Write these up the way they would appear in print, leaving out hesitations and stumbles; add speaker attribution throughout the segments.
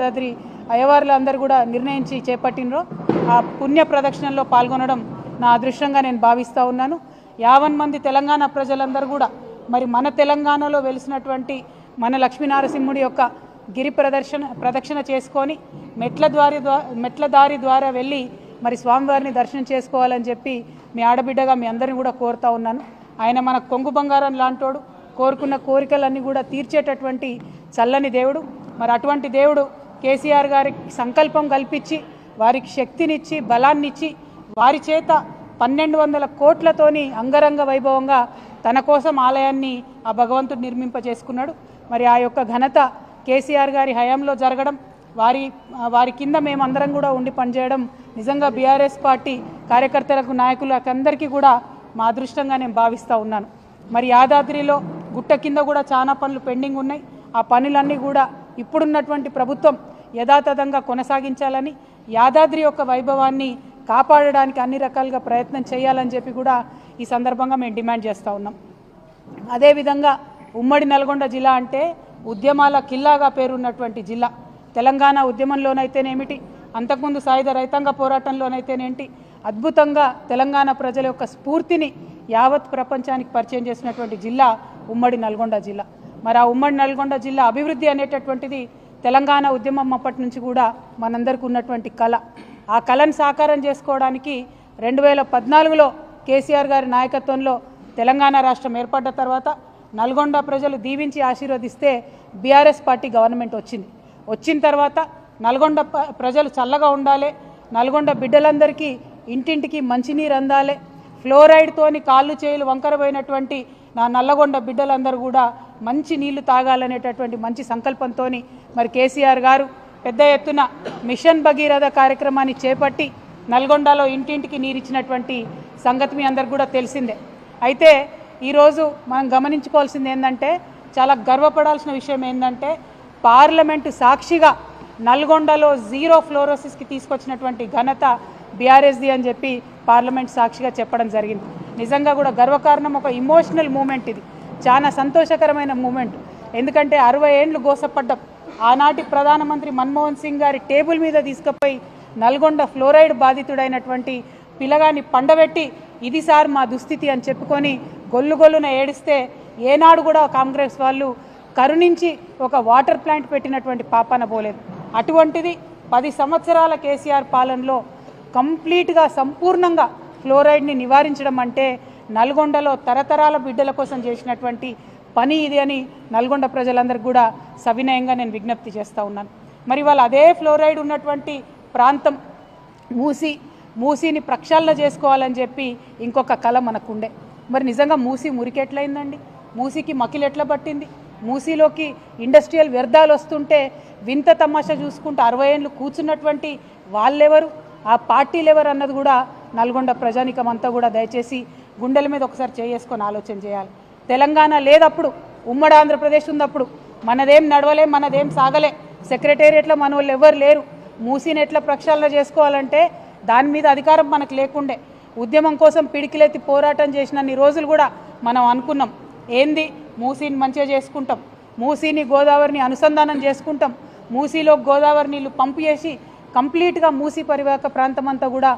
Speaker 1: యాదాద్రి అయ్యవార్లు అందరూ కూడా నిర్ణయించి చేపట్టినరో ఆ పుణ్య ప్రదక్షిణలో పాల్గొనడం నా అదృష్టంగా నేను భావిస్తూ ఉన్నాను. 50 మంది తెలంగాణ ప్రజలందరూ కూడా మరి మన తెలంగాణలో వెలిసినటువంటి మన లక్ష్మీనారసింహుడి యొక్క గిరి ప్రదక్షిణ చేసుకొని మెట్ల దారి ద్వారా వెళ్ళి మరి స్వామివారిని దర్శనం చేసుకోవాలని చెప్పి మీ ఆడబిడ్డగా మీ అందరిని కూడా కోరుతా ఉన్నాను. ఆయన మన కొంగు బంగారం లాంటోడు, కోరుకున్న కోరికలన్నీ కూడా తీర్చేటటువంటి చల్లని దేవుడు. మరి అటువంటి దేవుడు కేసీఆర్ గారికి సంకల్పం కల్పించి వారికి శక్తినిచ్చి బలాన్నిచ్చి వారి చేత 1200 కోట్లతోని అంగరంగ వైభవంగా తన కోసం ఆలయాన్ని ఆ భగవంతుడు నిర్మింపజేసుకున్నాడు. మరి ఆ యొక్క ఘనత కేసీఆర్ గారి హయాంలో జరగడం, వారి కింద మేమందరం కూడా ఉండి పనిచేయడం నిజంగా బీఆర్ఎస్ పార్టీ కార్యకర్తలకు నాయకులకు అందరికీ కూడా మా అదృష్టంగా నేను భావిస్తూ ఉన్నాను. మరి యాదాద్రిలో గుట్ట కింద కూడా చాలా పనులు పెండింగ్ ఉన్నాయి. ఆ పనులన్నీ కూడా ఇప్పుడున్నటువంటి ప్రభుత్వం యథాతథంగా కొనసాగించాలని, యాదాద్రి యొక్క వైభవాన్ని కాపాడడానికి అన్ని రకాలుగా ప్రయత్నం చేయాలని చెప్పి కూడా ఈ సందర్భంగా మేము డిమాండ్ చేస్తూ ఉన్నాం. అదేవిధంగా ఉమ్మడి నల్గొండ జిల్లా అంటే ఉద్యమాల కిల్లాగా పేరున్నటువంటి జిల్లా. తెలంగాణ ఉద్యమంలోనైతేనేమిటి, అంతకుముందు సాయుధ రైతాంగ పోరాటంలోనైతేనేంటి అద్భుతంగా తెలంగాణ ప్రజల యొక్క స్ఫూర్తిని యావత్ ప్రపంచానికి పరిచయం చేసినటువంటి జిల్లా ఉమ్మడి నల్గొండ జిల్లా. మరి ఆ ఉమ్మడి నల్గొండ జిల్లా అభివృద్ధి అనేటటువంటిది తెలంగాణ ఉద్యమం అప్పటి నుంచి కూడా మనందరికీ ఉన్నటువంటి కళ. ఆ కళను సాకారం చేసుకోవడానికి 2014లో కేసీఆర్ గారి నాయకత్వంలో తెలంగాణ రాష్ట్రం ఏర్పడ్డ తర్వాత నల్గొండ ప్రజలు దీవించి ఆశీర్వదిస్తే బీఆర్ఎస్ పార్టీ గవర్నమెంట్ వచ్చిన తర్వాత నల్గొండ ప్రజలు చల్లగా ఉండాలి, నల్గొండ బిడ్డలందరికీ ఇంటింటికి మంచినీరు అందాలి, ఫ్లోరైడ్తోని కాళ్ళు చేతులు వంకరపోయినటువంటి నా నల్లగొండ బిడ్డలందరూ కూడా మంచి నీళ్లు తాగాలనేటటువంటి మంచి సంకల్పంతో మరి కేసీఆర్ గారు పెద్ద ఎత్తున మిషన్ భగీరథ కార్యక్రమాన్ని చేపట్టి నల్గొండలో ఇంటింటికి నీరిచ్చినటువంటి సంగతి మీ అందరికి కూడా తెలిసిందే. అయితే ఈరోజు మనం గమనించుకోవాల్సింది ఏంటంటే, చాలా గర్వపడాల్సిన విషయం ఏంటంటే, పార్లమెంటు సాక్షిగా నల్గొండలో జీరో ఫ్లోరోసిస్కి తీసుకొచ్చినటువంటి ఘనత బీఆర్ఎస్ది అని చెప్పి పార్లమెంట్ సాక్షిగా చెప్పడం జరిగింది. నిజంగా కూడా గర్వకారణం, ఒక ఇమోషనల్ మూమెంట్. ఇది చాలా సంతోషకరమైన మూమెంట్. ఎందుకంటే 60 ఏండ్లు గోసపడ్డం, ఆనాటి ప్రధానమంత్రి మన్మోహన్ సింగ్ గారి టేబుల్ మీద తీసుకుపోయి నల్గొండ ఫ్లోరైడ్ బాధితుడైనటువంటి పిల్లగాన్ని పండబెట్టి ఇది సార్ మా దుస్థితి అని చెప్పుకొని గొల్లున ఏడిస్తే ఏనాడు కూడా కాంగ్రెస్ వాళ్ళు కరుణించి ఒక వాటర్ ప్లాంట్ పెట్టినటువంటి పాపాన పోలేదు. అటువంటిది 10 సంవత్సరాల కేసీఆర్ పాలనలో కంప్లీట్గా సంపూర్ణంగా ఫ్లోరైడ్ని నివారించడం అంటే నల్గొండలో తరతరాల బిడ్డల కోసం చేసినటువంటి పని ఇది అని నల్గొండ ప్రజలందరికీ కూడా సవినయంగా నేను విజ్ఞప్తి చేస్తూ ఉన్నాను. మరి వాళ్ళు అదే ఫ్లోరైడ్ ఉన్నటువంటి ప్రాంతం మూసీని ప్రక్షాళన చేసుకోవాలని చెప్పి ఇంకొక కళ మనకుండే. మరి నిజంగా మూసీ మురికెట్లయిందండి, మూసీకి మకిలు ఎట్లా పట్టింది, మూసీలోకి ఇండస్ట్రియల్ వ్యర్థాలు వస్తుంటే వింత తమాషా చూసుకుంటూ 60 ఏళ్ళు కూర్చున్నటువంటి వాళ్ళెవరు, ఆ పార్టీలు ఎవరు అన్నది కూడా నల్గొండ ప్రజానికం అంతా కూడా దయచేసి గుండెల మీద ఒకసారి చేసుకొని ఆలోచన చేయాలి. తెలంగాణ లేదప్పుడు, ఉమ్మడి ఆంధ్రప్రదేశ్ ఉన్నప్పుడు మనదేం నడవలే, మనదేం సాగలే, సెక్రటేరియట్లో మన వాళ్ళు ఎవరు లేరు. మూసీని ఎట్లా ప్రక్షాళన చేసుకోవాలంటే దాని మీద అధికారం మనకు లేకుండే. ఉద్యమం కోసం పిడికిలెత్తి పోరాటం చేసినన్ని రోజులు కూడా మనం అనుకున్నాం, ఏంది మూసీని మంచిగా చేసుకుంటాం, మూసీని గోదావరిని అనుసంధానం చేసుకుంటాం, మూసీలో గోదావరి నీళ్లు పంపు చేసి కంప్లీట్గా మూసీ పరివాహక ప్రాంతం అంతా కూడా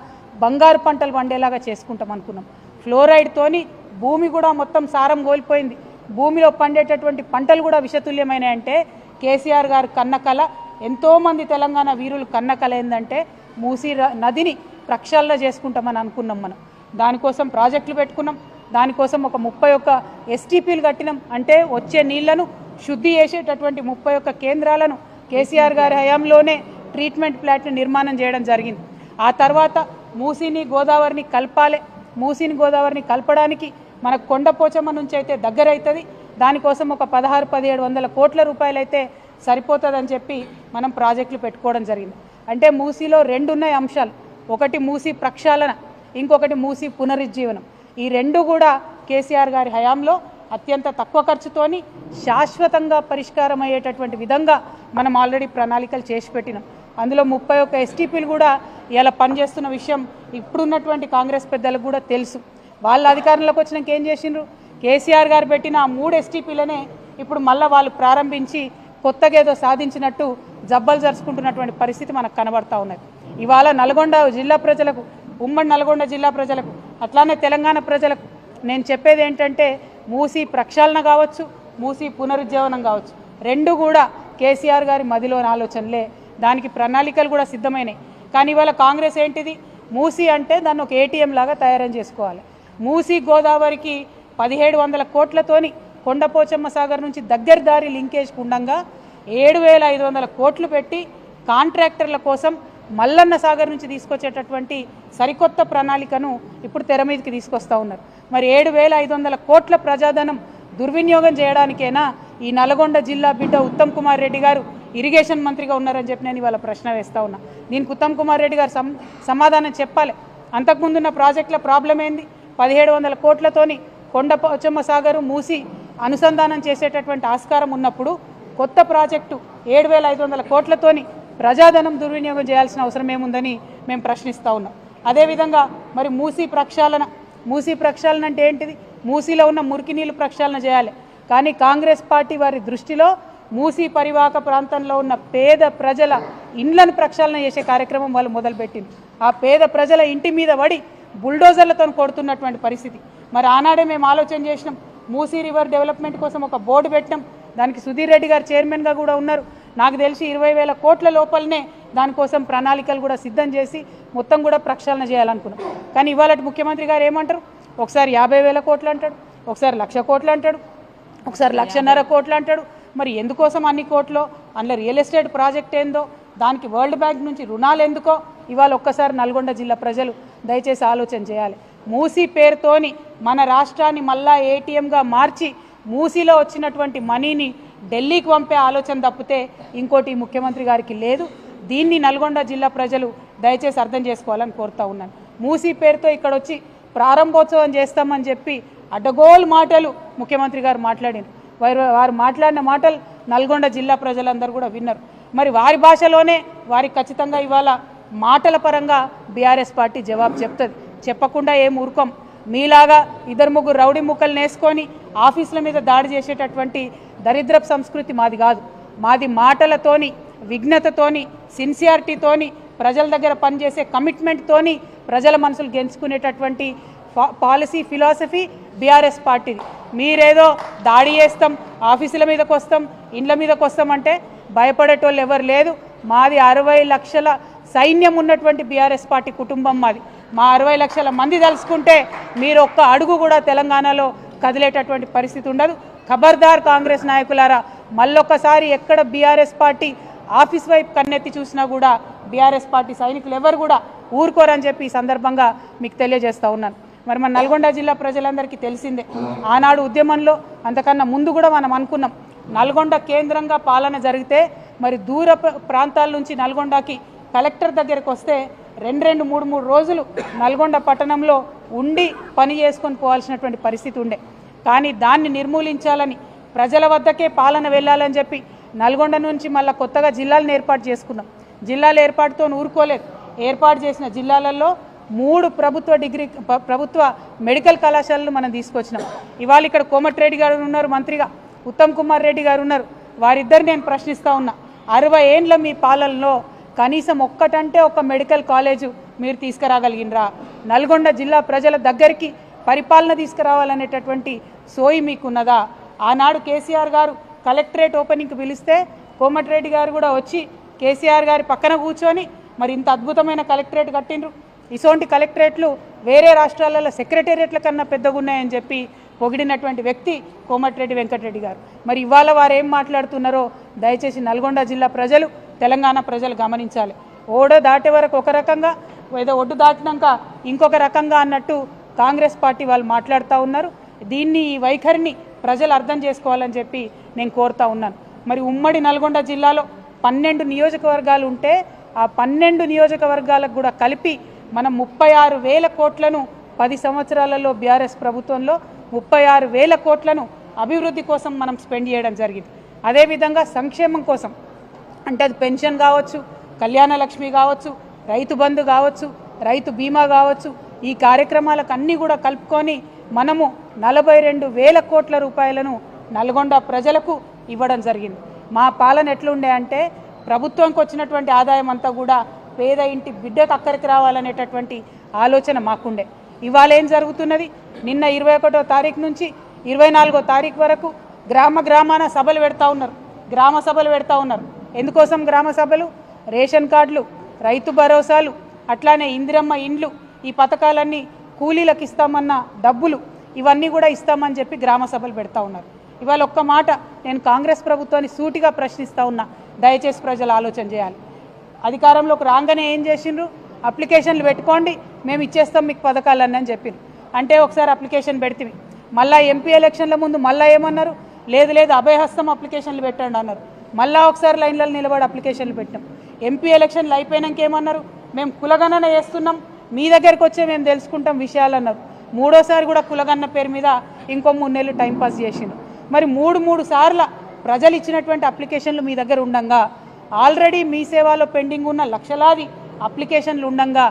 Speaker 1: బంగారు పంటలు పండేలాగా చేసుకుంటాం అనుకున్నాం. ఫ్లోరైడ్తోని భూమి కూడా మొత్తం సారం కోల్పోయింది, భూమిలో పండేటటువంటి పంటలు కూడా విషతుల్యమైనాయంటే కేసీఆర్ గారు కన్నకల, ఎంతోమంది తెలంగాణ వీరులు కన్నకల ఏంటంటే మూసీ నదిని ప్రక్షాళన చేసుకుంటామని అనుకున్నాం. మనం దానికోసం ప్రాజెక్టులు పెట్టుకున్నాం, దానికోసం ఒక 31 ఎస్టీపీలు కట్టినాం. అంటే వచ్చే నీళ్లను శుద్ధి చేసేటటువంటి 31 కేంద్రాలను కేసీఆర్ గారి హయాంలోనే ట్రీట్మెంట్ ప్లాంట్ను నిర్మాణం చేయడం జరిగింది. ఆ తర్వాత మూసీని గోదావరిని కలపాలి, మూసీని గోదావరిని కలపడానికి మనకు కొండపోచమ్మ నుంచి అయితే దగ్గర అవుతుంది, దానికోసం ఒక 1600-1700 కోట్ల రూపాయలు అయితే సరిపోతుందని చెప్పి మనం ప్రాజెక్టులు పెట్టుకోవడం జరిగింది. అంటే మూసీలో 2 ఉన్నాయి అంశాలు, ఒకటి మూసీ ప్రక్షాళన, ఇంకొకటి మూసీ పునరుజ్జీవనం. ఈ 2 కూడా కేసీఆర్ గారి హయాంలో అత్యంత తక్కువ ఖర్చుతోని శాశ్వతంగా పరిష్కారం అయ్యేటటువంటి విధంగా మనం ఆల్రెడీ ప్రణాళికలు చేసి పెట్టినాం. అందులో 31 ఎస్టీపీలు కూడా ఇలా పనిచేస్తున్న విషయం ఇప్పుడున్నటువంటి కాంగ్రెస్ పెద్దలకు కూడా తెలుసు. వాళ్ళ అధికారంలోకి వచ్చినాక ఏం చేసిండ్రు, కేసీఆర్ గారు పెట్టిన 3 ఎస్టీపీలనే ఇప్పుడు మళ్ళీ వాళ్ళు ప్రారంభించి కొత్తగా ఏదో సాధించినట్టు జబ్బలు జరుచుకుంటున్నటువంటి పరిస్థితి మనకు కనబడతా ఉన్నది. ఇవాళ నల్గొండ జిల్లా ప్రజలకు, ఉమ్మడి నల్గొండ జిల్లా ప్రజలకు, అట్లానే తెలంగాణ ప్రజలకు నేను చెప్పేది ఏంటంటే, మూసీ ప్రక్షాళన కావచ్చు, మూసీ పునరుజ్జీవనం కావచ్చు, రెండు కూడా కేసీఆర్ గారి మదిలోని ఆలోచనలే. దానికి ప్రణాళికలు కూడా సిద్ధమైనాయి. కానీ ఇవాళ కాంగ్రెస్ ఏంటిది, మూసీ అంటే దాన్ని ఒక ఏటీఎం లాగా తయారు చేసుకోవాలి. మూసీ గోదావరికి 1700 కోట్లతోని కొండపోచమ్మ సాగర్ నుంచి దగ్గర దారి లింకేజ్ ఉండంగా 7500 కోట్లు పెట్టి కాంట్రాక్టర్ల కోసం మల్లన్న సాగర్ నుంచి తీసుకొచ్చేటటువంటి సరికొత్త ప్రణాళికను ఇప్పుడు తెర మీదకి తీసుకొస్తా ఉన్నారు. మరి 7500 కోట్ల ప్రజాధనం దుర్వినియోగం చేయడానికైనా ఈ నల్గొండ జిల్లా బిడ్డ ఉత్తమ్ కుమార్ రెడ్డి గారు ఇరిగేషన్ మంత్రిగా ఉన్నారని చెప్పి నేను ఇవాళ ప్రశ్న వేస్తా ఉన్నా. దీనికి ఉత్తమ్ కుమార్ రెడ్డి గారు సమాధానం చెప్పాలి. అంతకుముందున్న ప్రాజెక్టుల ప్రాబ్లం ఏంది? 1700 కోట్లతోని కొండపోచమ్మ సాగరు మూసి అనుసంధానం చేసేటటువంటి ఆస్కారం ఉన్నప్పుడు కొత్త ప్రాజెక్టు 7500 కోట్లతోని ప్రజాధనం దుర్వినియోగం చేయాల్సిన అవసరం ఏముందని మేము ప్రశ్నిస్తూ ఉన్నాం. అదేవిధంగా మరి మూసీ ప్రక్షాళన అంటే ఏంటిది? మూసీలో ఉన్న మురికి నీళ్ళు ప్రక్షాళన చేయాలి. కానీ కాంగ్రెస్ పార్టీ వారి దృష్టిలో మూసీ పరివాహక ప్రాంతంలో ఉన్న పేద ప్రజల ఇండ్లను ప్రక్షాళన చేసే కార్యక్రమం వాళ్ళు మొదలుపెట్టింది. ఆ పేద ప్రజల ఇంటి మీద పడి బుల్డోజర్లతో కొడుతున్నటువంటి పరిస్థితి. మరి ఆనాడే మేము ఆలోచన చేసినాం, మూసీ రివర్ డెవలప్మెంట్ కోసం ఒక బోర్డు పెట్టినాం. దానికి సుధీర్ రెడ్డి గారు చైర్మన్గా కూడా ఉన్నారు. నాకు తెలిసి 20,000 కోట్ల లోపలనే దానికోసం ప్రణాళికలు కూడా సిద్ధం చేసి మొత్తం కూడా ప్రక్షాళన చేయాలనుకున్నాం. కానీ ఇవాళ ముఖ్యమంత్రి గారు ఏమంటారు? ఒకసారి 50,000 కోట్లు అంటాడు, ఒకసారి 1,00,000 కోట్లు అంటాడు, ఒకసారి 1,50,000 కోట్లు అంటాడు. మరి ఎందుకోసం అన్ని కోట్లు? అందులో రియల్ ఎస్టేట్ ప్రాజెక్ట్ ఏందో, దానికి వరల్డ్ బ్యాంక్ నుంచి రుణాలు ఎందుకో ఇవాళ ఒక్కసారి నల్గొండ జిల్లా ప్రజలు దయచేసి ఆలోచన చేయాలి. మూసీ పేరుతోని మన రాష్ట్రాన్ని మళ్ళా ఏటీఎంగా మార్చి మూసీలో వచ్చినటువంటి మనీని ఢిల్లీకి పంపే ఆలోచన తప్పితే ఇంకోటి ముఖ్యమంత్రి గారికి లేదు. దీన్ని నల్గొండ జిల్లా ప్రజలు దయచేసి అర్థం చేసుకోవాలని కోరుతా ఉన్నాను. మూసీ పేరుతో ఇక్కడ వచ్చి ప్రారంభోత్సవం చేస్తామని చెప్పి అడ్డగోలు మాటలు ముఖ్యమంత్రి గారు మాట్లాడారు. వారు మాట్లాడిన మాటలు నల్గొండ జిల్లా ప్రజలందరూ కూడా విన్నారు. మరి వారి భాషలోనే వారికి ఖచ్చితంగా ఇవాళ మాటల పరంగా బీఆర్ఎస్ పార్టీ జవాబు చెప్తుంది. చెప్పకుండా ఏం ఊరుకోం. మీలాగా 2-3 రౌడీ ముక్కలు నేసుకొని ఆఫీసుల మీద దాడి చేసేటటువంటి దరిద్రపు సంస్కృతి మాది కాదు. మాది మాటలతోని, విఘ్నతతోని, సిన్సియారిటీతోని, ప్రజల దగ్గర పనిచేసే కమిట్మెంట్తోని ప్రజల మనసులు గెలుచుకునేటటువంటి పాలసీ ఫిలాసఫీ బీఆర్ఎస్ పార్టీది. మీరేదో దాడి చేస్తాం, ఆఫీసుల మీదకి వస్తాం, ఇండ్ల మీదకి వస్తామంటే భయపడేటోళ్ళు ఎవరు లేదు. మాది 60 లక్షల సైన్యం ఉన్నటువంటి బీఆర్ఎస్ పార్టీ కుటుంబం మాది. మా 60 లక్షల మంది తలుసుకుంటే మీరు ఒక్క అడుగు కూడా తెలంగాణలో కదిలేటటువంటి పరిస్థితి ఉండదు. ఖబర్దార్ కాంగ్రెస్ నాయకులారా, మళ్ళొక్కసారి ఎక్కడ బీఆర్ఎస్ పార్టీ ఆఫీస్ వైపు కన్నెత్తి చూసినా కూడా బీఆర్ఎస్ పార్టీ సైనికులు ఎవరు కూడా ఊరుకోరని చెప్పి ఈ సందర్భంగా మీకు తెలియజేస్తూ ఉన్నాను. మరి మన నల్గొండ జిల్లా ప్రజలందరికీ తెలిసిందే, ఆనాడు ఉద్యమంలో అంతకన్నా ముందు కూడా మనం అనుకున్నాం, నల్గొండ కేంద్రంగా పాలన జరిగితే మరి దూర ప్రాంతాల నుంచి నల్గొండకి కలెక్టర్ దగ్గరికి వస్తే 2-3 రోజులు నల్గొండ పట్టణంలో ఉండి పని చేసుకొని పోవాల్సినటువంటి పరిస్థితి ఉండే. కానీ దాన్ని నిర్మూలించాలని, ప్రజల వద్దకే పాలన వెళ్ళాలని చెప్పి నల్గొండ నుంచి మళ్ళీ కొత్తగా జిల్లాలను ఏర్పాటు చేసుకున్నాం. జిల్లాల ఏర్పాటుతో ఊరుకోలేదు. ఏర్పాటు చేసిన జిల్లాలలో 3 ప్రభుత్వ మెడికల్ కళాశాలలు మనం తీసుకొచ్చినాం. ఇవాళ ఇక్కడ కోమటిరెడ్డి గారు ఉన్నారు మంత్రిగా, ఉత్తమ్ కుమార్ రెడ్డి గారు ఉన్నారు. వారిద్దరు నేను ప్రశ్నిస్తూ ఉన్నా, 60 ఏండ్ల మీ పాలనలో కనీసం ఒక్కటంటే ఒక మెడికల్ కాలేజు మీరు తీసుకురాగలిగినరా? నల్గొండ జిల్లా ప్రజల దగ్గరికి పరిపాలన తీసుకురావాలనేటటువంటి సోయి మీకున్నదా? ఆనాడు కేసీఆర్ గారు కలెక్టరేట్ ఓపెనింగ్కి పిలిస్తే కోమటిరెడ్డి గారు కూడా వచ్చి కేసీఆర్ గారి పక్కన కూర్చొని మరి ఇంత అద్భుతమైన కలెక్టరేట్ కట్టిండ్రు, ఇటువంటి కలెక్టరేట్లు వేరే రాష్ట్రాలలో సెక్రటేరియట్ల కన్నా పెద్దగా ఉన్నాయని చెప్పి పొగిడినటువంటి వ్యక్తి కోమటిరెడ్డి వెంకటరెడ్డి గారు. మరి ఇవాళ వారు ఏం మాట్లాడుతున్నారో దయచేసి నల్గొండ జిల్లా ప్రజలు, తెలంగాణ ప్రజలు గమనించాలి. ఓడ దాటే వరకు ఒక రకంగా, ఏదో ఒడ్డు దాటినాక ఇంకొక రకంగా అన్నట్టు కాంగ్రెస్ పార్టీ వాళ్ళు మాట్లాడుతూ ఉన్నారు. దీన్ని, ఈ వైఖరిని ప్రజలు అర్థం చేసుకోవాలని చెప్పి నేను కోరుతా ఉన్నాను. మరి ఉమ్మడి నల్గొండ జిల్లాలో 12 నియోజకవర్గాలు ఉంటే ఆ 12 నియోజకవర్గాలకు కూడా కలిపి మనం 36,000 కోట్లను 10 సంవత్సరాలలో బీఆర్ఎస్ ప్రభుత్వంలో 36,000 కోట్లను అభివృద్ధి కోసం మనం స్పెండ్ చేయడం జరిగింది. అదేవిధంగా సంక్షేమం కోసం, అంటే అది పెన్షన్ కావచ్చు, కళ్యాణ లక్ష్మి కావచ్చు, రైతు బంధు కావచ్చు, రైతు బీమా కావచ్చు, ఈ కార్యక్రమాలకు అన్నీ కూడా కలుపుకొని మనము 42,000 కోట్ల రూపాయలను నల్గొండ ప్రజలకు ఇవ్వడం జరిగింది. మా పాలన ఎట్లుండే అంటే ప్రభుత్వంకి వచ్చినటువంటి ఆదాయం అంతా కూడా పేద ఇంటి బిడ్డకు అక్కడికి రావాలనేటటువంటి ఆలోచన మాకుండే. ఇవాళ ఏం జరుగుతున్నది? నిన్న 21వ తారీఖు నుంచి 24వ తారీఖు వరకు గ్రామాన సభలు పెడతా ఉన్నారు, గ్రామ సభలు పెడతా ఉన్నారు. ఎందుకోసం గ్రామ సభలు? రేషన్ కార్డులు, రైతు భరోసాలు, అట్లానే ఇందిరమ్మ ఇండ్లు, ఈ పథకాలన్నీ కూలీలకు ఇస్తామన్న డబ్బులు ఇవన్నీ కూడా ఇస్తామని చెప్పి గ్రామ సభలు పెడతా ఉన్నారు. ఇవాళ ఒక్క మాట నేను కాంగ్రెస్ ప్రభుత్వాన్ని సూటిగా ప్రశ్నిస్తూ ఉన్నా, దయచేసి ప్రజలు ఆలోచన చేయాలి. అధికారంలోకి రాగానే ఏం చేసిండ్రు? అప్లికేషన్లు పెట్టుకోండి, మేము ఇచ్చేస్తాం మీకు పథకాలన్నీ అని చెప్పిండ్రు. అంటే ఒకసారి అప్లికేషన్ పెడితే మళ్ళీ ఎంపీ ఎలక్షన్ల ముందు మళ్ళీ ఏమన్నారు? లేదు అభయహస్తం అప్లికేషన్లు పెట్టండి అన్నారు. మళ్ళీ ఒకసారి లైన్లలో నిలబడి అప్లికేషన్లు పెట్టాం. ఎంపీ ఎలక్షన్లు అయిపోయాక ఏమన్నారు? మేము కులగణన చేస్తున్నాం, మీ దగ్గరికి వచ్చే మేము తెలుసుకుంటాం విషయాలు అన్నారు. మూడోసారి కూడా కులగణన పేరు మీద ఇంకో 3 నెలలు టైంపాస్ చేసిండ్రు. మరి మూడు సార్ల ప్రజలు ఇచ్చినటువంటి అప్లికేషన్లు మీ దగ్గర ఉండంగా, ఆల్రెడీ మీ సేవలో పెండింగ్ ఉన్న లక్షలాది అప్లికేషన్లు ఉండంగా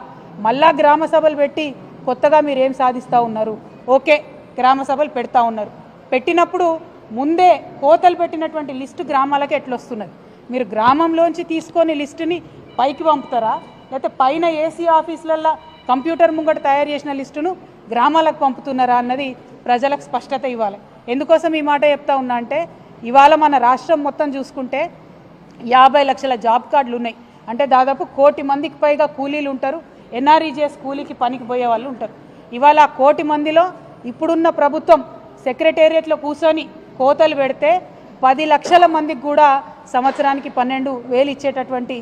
Speaker 1: మళ్ళా గ్రామ సభలు పెట్టి కొత్తగా మీరు ఏం సాధిస్తూ ఉన్నారు? ఓకే, గ్రామ సభలు పెడతా ఉన్నారు. పెట్టినప్పుడు ముందే కోతలు పెట్టినటువంటి లిస్టు గ్రామాలకు ఎట్లొస్తున్నది? మీరు గ్రామంలోంచి తీసుకొని లిస్టుని పైకి పంపుతారా, లేకపోతే పైన ఏసీ ఆఫీసులల్లో కంప్యూటర్ ముంగట తయారు చేసిన లిస్టును గ్రామాలకు పంపుతున్నారా అన్నది ప్రజలకు స్పష్టత ఇవ్వాలి. ఎందుకోసం ఈ మాట చెప్తా ఉన్నా అంటే, ఇవాళ మన రాష్ట్రం మొత్తం చూసుకుంటే 50 లక్షల జాబ్ కార్డులు ఉన్నాయి. అంటే దాదాపు 1 కోటి మందికి పైగా కూలీలు ఉంటారు, ఎన్ఆర్ఈజీఎస్ కూలీకి పనికి పోయే వాళ్ళు ఉంటారు. ఇవాళ 1 కోటి మందిలో ఇప్పుడున్న ప్రభుత్వం సెక్రటేరియట్లో కూర్చొని కోతలు పెడితే 10 లక్షల మందికి కూడా సంవత్సరానికి 12,000 ఇచ్చేటటువంటి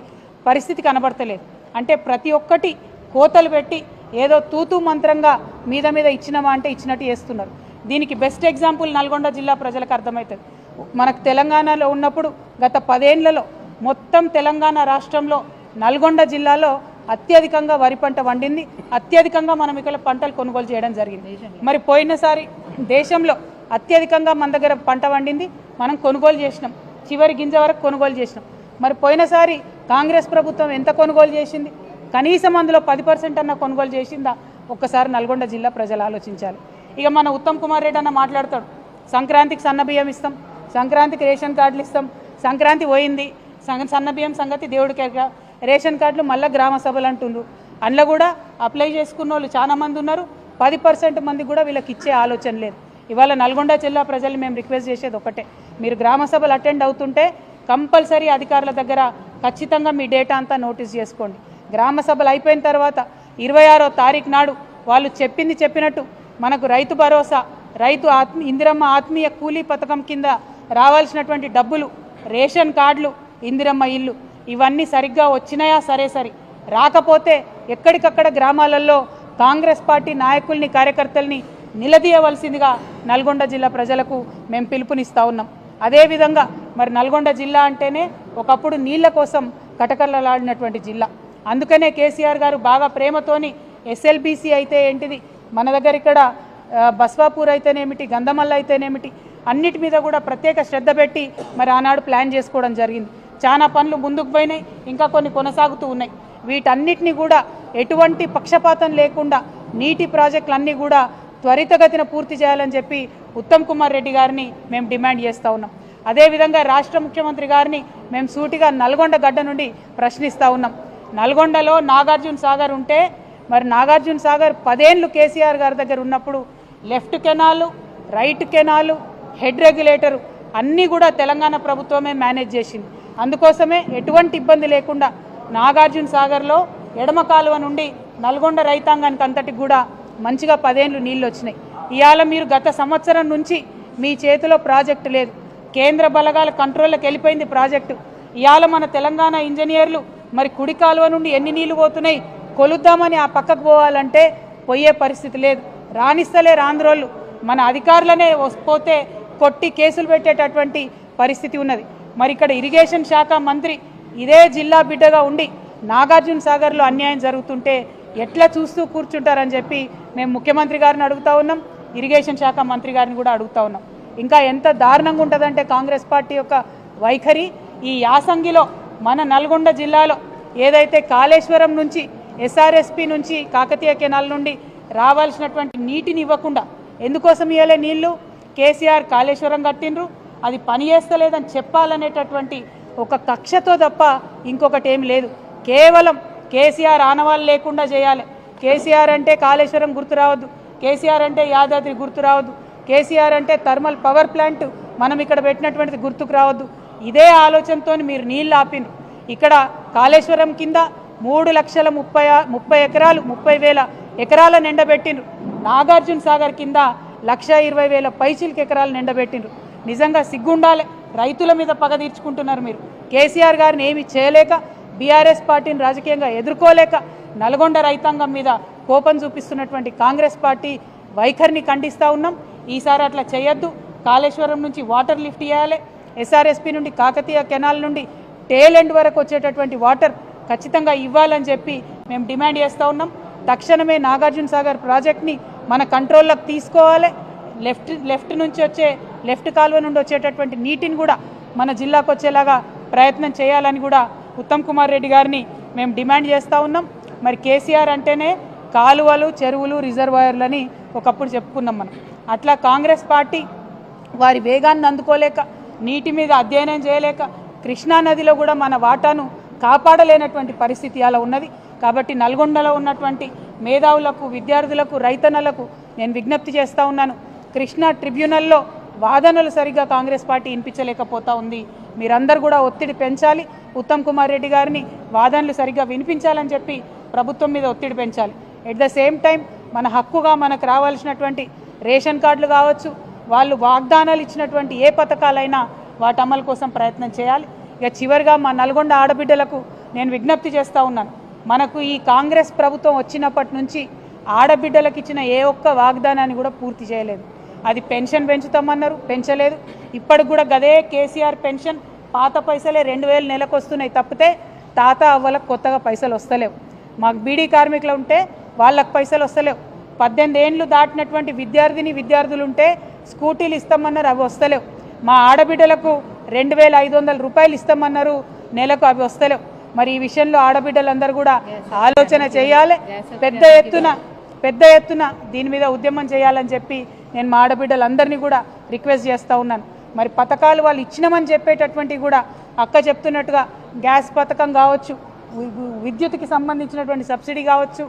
Speaker 1: పరిస్థితి కనబడతలేదు. అంటే ప్రతి ఒక్కటి కోతలు పెట్టి ఏదో తూతూ మంత్రంగా మీద ఇచ్చినామా అంటే ఇచ్చినట్టు చేస్తున్నారు. దీనికి బెస్ట్ ఎగ్జాంపుల్ నల్గొండ జిల్లా ప్రజలకు అర్థమవుతుంది. మనకు తెలంగాణలో ఉన్నప్పుడు గత 10 ఏళ్లలో మొత్తం తెలంగాణ రాష్ట్రంలో నల్గొండ జిల్లాలో అత్యధికంగా వరి పంట వండింది, అత్యధికంగా మనం ఇక్కడ పంటలు కొనుగోలు చేయడం జరిగింది. మరి పోయినసారి దేశంలో అత్యధికంగా మన దగ్గర పంట వండింది, మనం కొనుగోలు చేసినాం, చివరి గింజ వరకు కొనుగోలు చేసినాం. మరి పోయినసారి కాంగ్రెస్ ప్రభుత్వం ఎంత కొనుగోలు చేసింది? కనీసం అందులో 10% అన్న కొనుగోలు చేసిందా? ఒక్కసారి నల్గొండ జిల్లా ప్రజలు ఆలోచించాలి. ఇక మన ఉత్తమ్ కుమార్ రెడ్డి అన్న మాట్లాడతాడు, సంక్రాంతికి సన్నబియ్యం ఇస్తాం, సంక్రాంతికి రేషన్ కార్డులు ఇస్తాం, సంక్రాంతి పోయింది, సన్నబియ్యం సంగతి దేవుడికి రేషన్ కార్డులు మళ్ళీ గ్రామ సభలు అంటుండ్రు. అందులో కూడా అప్లై చేసుకున్న వాళ్ళు చాలా మంది ఉన్నారు, 10% మంది కూడా వీళ్ళకి ఇచ్చే ఆలోచన లేదు. ఇవాళ నల్గొండ జిల్లా ప్రజలు మేము రిక్వెస్ట్ చేసేది ఒకటే, మీరు గ్రామ సభలు అటెండ్ అవుతుంటే కంపల్సరీ అధికారుల దగ్గర ఖచ్చితంగా మీ డేటా అంతా నోటీస్ చేసుకోండి. గ్రామ సభలు అయిపోయిన తర్వాత 26వ తారీఖు నాడు వాళ్ళు చెప్పినట్టు మనకు రైతు భరోసా, ఇందిరమ్మ ఆత్మీయ కూలీ పథకం కింద రావాల్సినటువంటి డబ్బులు, రేషన్ కార్డులు, ఇందిరమ్మ ఇల్లు ఇవన్నీ సరిగ్గా వచ్చినాయా? సరే రాకపోతే ఎక్కడికక్కడ గ్రామాలలో కాంగ్రెస్ పార్టీ నాయకుల్ని, కార్యకర్తల్ని నిలదీయవలసిందిగా నల్గొండ జిల్లా ప్రజలకు మేము పిలుపునిస్తూ ఉన్నాం. అదేవిధంగా మరి నల్గొండ జిల్లా అంటేనే ఒకప్పుడు నీళ్ల కోసం కటకలలాడినటువంటి జిల్లా. అందుకనే కేసీఆర్ గారు బాగా ప్రేమతోని ఎస్ఎల్బీసీ అయితే ఏంటిది, మన దగ్గర ఇక్కడ బస్వాపూర్ అయితేనేమిటి, గంధమల్ల అయితేనేమిటి, అన్నిటి మీద కూడా ప్రత్యేక శ్రద్ధ పెట్టి మరి ఆనాడు ప్లాన్ చేసుకోవడం జరిగింది. చాలా పనులు ముందుకు పోయినాయి, ఇంకా కొన్ని కొనసాగుతూ ఉన్నాయి. వీటన్నిటిని కూడా ఎటువంటి పక్షపాతం లేకుండా నీటి ప్రాజెక్టులన్నీ కూడా త్వరితగతిన పూర్తి చేయాలని చెప్పి ఉత్తమ్ కుమార్ రెడ్డి గారిని మేము డిమాండ్ చేస్తూ ఉన్నాం. అదేవిధంగా రాష్ట్ర ముఖ్యమంత్రి గారిని మేము సూటిగా నల్గొండ గడ్డ నుండి ప్రశ్నిస్తూ ఉన్నాం. నల్గొండలో నాగార్జున సాగర్ ఉంటే మరి నాగార్జున సాగర్ 10 ఏళ్ళు కేసీఆర్ గారి దగ్గర ఉన్నప్పుడు left canal, right canal, head regulator అన్నీ కూడా తెలంగాణ ప్రభుత్వమే మేనేజ్ చేసింది. అందుకోసమే ఎటువంటి ఇబ్బంది లేకుండా నాగార్జున సాగర్లో ఎడమ కాలువ నుండి నల్గొండ రైతాంగానికి అంతటికి కూడా మంచిగా 10 ఏళ్ళు నీళ్ళు వచ్చినాయి. ఇవాళ మీరు గత సంవత్సరం నుంచి మీ చేతిలో ప్రాజెక్టు లేదు, కేంద్ర బలగాల కంట్రోల్లోకి వెళ్ళిపోయింది ప్రాజెక్టు. ఇవాళ మన తెలంగాణ ఇంజనీర్లు మరి కుడి కాలువ నుండి ఎన్ని నీళ్లు పోతున్నాయి కొలుద్దామని ఆ పక్కకు పోవాలంటే పోయే పరిస్థితి లేదు. రాణిస్తలేరు ఆంధ్రోళ్ళు, మన అధికారులనే పోతే కొట్టి కేసులు పెట్టేటటువంటి పరిస్థితి ఉన్నది. మరి ఇక్కడ ఇరిగేషన్ శాఖ మంత్రి ఇదే జిల్లా బిడ్డగా ఉండి నాగార్జున సాగర్లో అన్యాయం జరుగుతుంటే ఎట్లా చూస్తూ కూర్చుంటారని చెప్పి మేము ముఖ్యమంత్రి గారిని అడుగుతా ఉన్నాం, ఇరిగేషన్ శాఖ మంత్రి గారిని కూడా అడుగుతా ఉన్నాం. ఇంకా ఎంత దారుణంగా ఉంటుందంటే కాంగ్రెస్ పార్టీ యొక్క వైఖరి, ఈ యాసంగిలో మన నల్గొండ జిల్లాలో ఏదైతే కాళేశ్వరం నుంచి, ఎస్ఆర్ఎస్పి నుంచి, కాకతీయ కెనాల్ నుండి రావాల్సినటువంటి నీటిని ఇవ్వకుండా ఎందుకోసం ఇవ్వలే నీళ్లు? కేసీఆర్ కాళేశ్వరం కట్టిండ్రు, అది పని చేస్తలేదని చెప్పాలనేటటువంటి ఒక కక్షతో తప్ప ఇంకొకటి ఏమి లేదు. కేవలం కేసీఆర్ ఆనవాళ్ళు లేకుండా చేయాలి. కేసీఆర్ అంటే కాళేశ్వరం గుర్తు రావద్దు, కేసీఆర్ అంటే యాదాద్రి గుర్తు రావద్దు, కేసీఆర్ అంటే థర్మల్ పవర్ ప్లాంట్ మనం ఇక్కడ పెట్టినటువంటిది గుర్తుకు రావద్దు. ఇదే ఆలోచనతో మీరు నీళ్ళు ఆపినారు. ఇక్కడ కాళేశ్వరం కింద 3,30,000 ఎకరాలను ఎండబెట్టిండ్రు. నాగార్జున సాగర్ కింద 1,20,000 పైచిలకు ఎకరాలను ఎండబెట్టిండ్రు. నిజంగా సిగ్గుండాలి. రైతుల మీద పగ తీర్చుకుంటున్నారు మీరు. కేసీఆర్ గారిని ఏమి చేయలేక, బీఆర్ఎస్ పార్టీని రాజకీయంగా ఎదుర్కోలేక నల్గొండ రైతాంగం మీద కోపం చూపిస్తున్నటువంటి కాంగ్రెస్ పార్టీ వైఖరిని ఖండిస్తూ ఉన్నాం. ఈసారి అట్లా చేయొద్దు. కాళేశ్వరం నుంచి వాటర్ లిఫ్ట్ చేయాలి. ఎస్ఆర్ఎస్పీ నుండి కాకతీయ కెనాల్ నుండి టేల్ ఎండ్ వరకు వచ్చేటటువంటి వాటర్ ఖచ్చితంగా ఇవ్వాలని చెప్పి మేము డిమాండ్ చేస్తూ ఉన్నాం. తక్షణమే నాగార్జున సాగర్ ప్రాజెక్ట్ని మన కంట్రోల్లోకి తీసుకోవాలి. లెఫ్ట్ నుంచి వచ్చే లెఫ్ట్ కాలువ నుండి వచ్చేటటువంటి నీటిని కూడా మన జిల్లాకు వచ్చేలాగా ప్రయత్నం చేయాలని కూడా ఉత్తమ్ కుమార్ రెడ్డి గారిని మేము డిమాండ్ చేస్తూ ఉన్నాం. మరి కేసీఆర్ అంటేనే కాలువలు, చెరువులు, రిజర్వాయర్లని ఒకప్పుడు చెప్పుకున్నాం మనం. అట్లా కాంగ్రెస్ పార్టీ వారి వేగాన్ని అందుకోలేక, నీటి మీద అధ్యయనం చేయలేక, కృష్ణానదిలో కూడా మన వాటాను కాపాడలేనటువంటి పరిస్థితి అలా ఉన్నది. కాబట్టి నల్గొండలో ఉన్నటువంటి మేధావులకు, విద్యార్థులకు, రైతన్నలకు నేను విజ్ఞప్తి చేస్తూ ఉన్నాను. కృష్ణా ట్రిబ్యునల్లో వాదనలు సరిగ్గా కాంగ్రెస్ పార్టీ వినిపించలేకపోతా ఉంది. మీరందరూ కూడా ఒత్తిడి పెంచాలి. ఉత్తమ్ కుమార్ రెడ్డి గారిని వాదనలు సరిగ్గా వినిపించాలని చెప్పి ప్రభుత్వం మీద ఒత్తిడి పెంచాలి. ఎట్ ద సేమ్ టైం మన హక్కుగా మనకు రావాల్సినటువంటి రేషన్ కార్డులు కావచ్చు, వాళ్ళు వాగ్దానాలు ఇచ్చినటువంటి ఏ పథకాలైనా వాటి అమలు కోసం ప్రయత్నం చేయాలి. ఇక చివరిగా మా నల్గొండ ఆడబిడ్డలకు నేను విజ్ఞప్తి చేస్తూ ఉన్నాను. మనకు ఈ కాంగ్రెస్ ప్రభుత్వం వచ్చినప్పటి నుంచి ఆడబిడ్డలకు ఇచ్చిన ఏ ఒక్క వాగ్దానాన్ని కూడా పూర్తి చేయలేదు. అది పెన్షన్ పెంచుతామన్నారు, పెంచలేదు. ఇప్పటికి కూడా గదే కేసీఆర్ పెన్షన్ పాత పైసలే 2,000 నెలకు వస్తున్నాయి తప్పితే తాత అవ్వలకు కొత్తగా పైసలు వస్తలేవు. మాకు బీడీ కార్మికులు ఉంటే వాళ్ళకు పైసలు వస్తలేవు. 18 ఏళ్ళు దాటినటువంటి విద్యార్థులు ఉంటే స్కూటీలు ఇస్తామన్నారు, అవి వస్తలేవు. మా ఆడబిడ్డలకు 2,500 రూపాయలు ఇస్తామన్నారు నెలకు, అవి వస్తలేవు. మరి ఈ విషయంలో ఆడబిడ్డలందరూ కూడా ఆలోచన చేయాలి. పెద్ద ఎత్తున దీని మీద ఉద్యమం చేయాలని చెప్పి నేను మా ఆడబిడ్డలందరినీ కూడా రిక్వెస్ట్ చేస్తూ ఉన్నాను. మరి పథకాలు వాళ్ళు ఇచ్చినామని చెప్పేటటువంటివి కూడా అక్క చెప్తున్నట్టుగా గ్యాస్ పథకం కావచ్చు, విద్యుత్కి సంబంధించినటువంటి సబ్సిడీ కావచ్చు,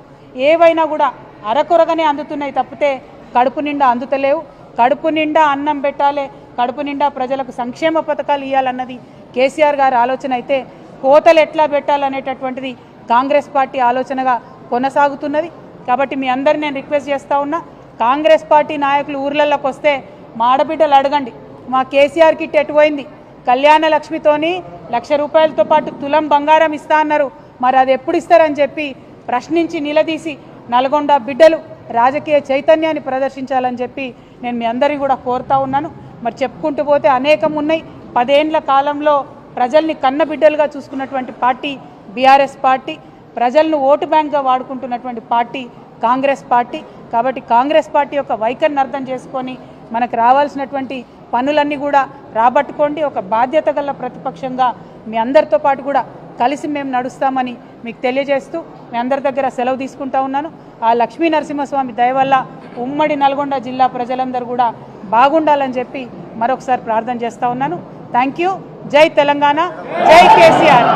Speaker 1: ఏవైనా కూడా అరకొరగానే అందుతున్నాయి తప్పితే కడుపు నిండా అందుతలేవు. కడుపు నిండా అన్నం పెట్టాలి, కడుపు నిండా ప్రజలకు సంక్షేమ పథకాలు ఇవ్వాలన్నది కేసీఆర్ గారి ఆలోచన అయితే, కోతలు ఎట్లా పెట్టాలనేటటువంటిది కాంగ్రెస్ పార్టీ ఆలోచనగా కొనసాగుతున్నది. కాబట్టి మీ అందరిని నేను రిక్వెస్ట్ చేస్తూ ఉన్నా, కాంగ్రెస్ పార్టీ నాయకులు ఊర్లలోకి వస్తే మా ఆడబిడ్డలు అడగండి, మా కేసీఆర్ కిట్ ఎటుపోయింది? కళ్యాణ లక్ష్మితోని 1,00,000 రూపాయలతో పాటు తులం బంగారం ఇస్తా అన్నారు, మరి అది ఎప్పుడు ఇస్తారని చెప్పి ప్రశ్నించి నిలదీసి నల్గొండ బిడ్డలు రాజకీయ చైతన్యాన్ని ప్రదర్శించాలని చెప్పి నేను మీ అందరినీ కూడా కోరుతా ఉన్నాను. మరి చెప్పుకుంటూ పోతే అనేకం ఉన్నాయి. 10 ఏళ్ల కాలంలో ప్రజల్ని కన్న బిడ్డలుగా చూసుకున్నటువంటి పార్టీ బీఆర్ఎస్ పార్టీ, ప్రజలను ఓటు బ్యాంక్గా వాడుకుంటున్నటువంటి పార్టీ కాంగ్రెస్ పార్టీ. కాబట్టి కాంగ్రెస్ పార్టీ యొక్క వైఖరిని అర్థం చేసుకొని మనకు రావాల్సినటువంటి పనులన్నీ కూడా రాబట్టుకోండి. ఒక బాధ్యత గల ప్రతిపక్షంగా మీ అందరితో పాటు కూడా కలిసి మేము నడుస్తామని మీకు తెలియజేస్తూ మీ అందరి దగ్గర సెలవు తీసుకుంటా ఉన్నాను. ఆ లక్ష్మీ నరసింహస్వామి దయ వల్ల ఉమ్మడి నల్గొండ జిల్లా ప్రజలందరూ కూడా బాగుండాలని చెప్పి మరొకసారి ప్రార్థన చేస్తూ ఉన్నాను. Thank you. జై తెలంగాణ, జై కేసీఆర్.